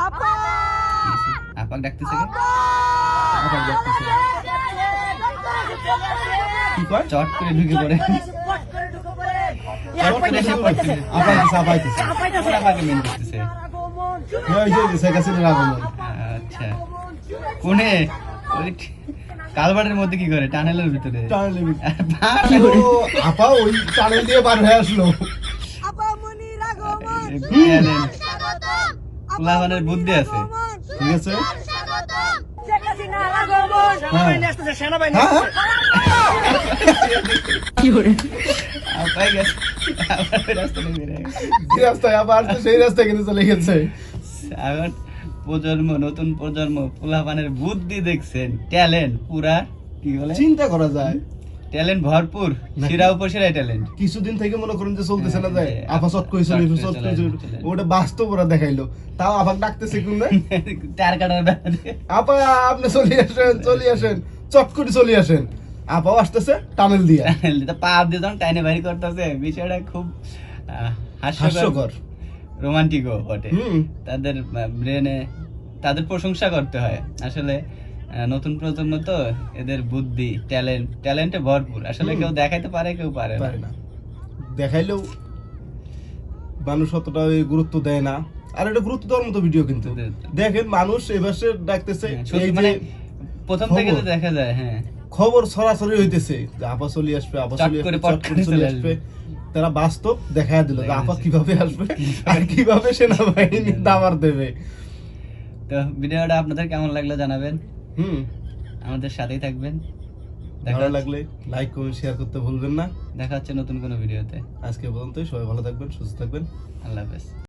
আপা আপাক ডাকতেছে আপা ডাকতেছে কি কয় চট করে ঢুকে পড়ে আপাকে মেন করতেছে আচ্ছা কোনে ওই কালভার্টের মধ্যে কি করে টানেলের ভিতরে আপা ওই টানেল দিয়ে পার হয়ে আসলো। পোলাপানের বুদ্ধি আছে ঠিক আছে আপাই গেছে আবার ওই রাস্তাটা বেরিয়ে গেছে। যে রাস্তায় আবার আসছে সেই রাস্তায় কিন্তু চলে গেছে। এখন নতুন প্রজন্ম পোলাপানের বুদ্ধি দেখছেন, ট্যালেন্ট পুরা কি বলে চিন্তা করা যায়, ট্যালেন্ট ভরপুর, শিরা উপর শিরাই ট্যালেন্ট। কিছুদিন থেকে মনে করেন যে চলতেছে না যায় হ্যাঁ, আপা চট করে চলে চট করে চলে। ওটা বাস্তব ওরা দেখাইলো, তাও আপাক ডাকতেছে কোন তার কাটার বেলা দিয়ে আপা আপনি চলে আসেন চট করে চলে আসেন। আপাও আসতেছে টানেল দিয়ে, পা দিয়ে যখন টাইনে বাড়ি করতেছে, বিষয়টা খুব হাস্যকর হাস্যকর রোমান্টিকও বটে। হুম তাদের ব্রেনে তাদের প্রশংসা করতে হয় আসলে। নতুন প্রজন্ম তো, এদের বুদ্ধি ট্যালেন্টে ভরপুর। আসলে কেউ দেখাইতে পারে, কেউ পারে পারে না, দেখাইলেও মানুষ অতটা ওই গুরুত্ব দেয় না। আর এটা গুরুত্ব দেওয়ার মতো ভিডিও কিন্তু দেখেন, মানুষ এবারে ডাকতেছে এই মানে যে প্রথম থেকে তো দেখা যায়। হ্যাঁ, খবর ছড়াছড়ি হইতেছে যে আপা চলে আসবে, আপা চট চলে করে আসবে, পট চট করে করে চলে চলে আসবে। আসবে। তারা বাস্তব দেখায় দিল যে দেখা আপা যাচ্ছে। কিভাবে আসবে আর কিভাবে সেনাবাহিনী দাবার দেবে। তো ভিডিওটা আপনাদের কেমন লাগলো জানাবেন, হুম আমাদের সাথেই থাকবেন। ভালো লাগলে লাইক কমেন্ট শেয়ার করতে ভুলবেন না। দেখা হচ্ছে নতুন কোনো ভিডিওতে। আজকে পর্যন্তই, সবাই ভালো থাকবেন, সুস্থ থাকবেন। আল্লাহ হাফেজ।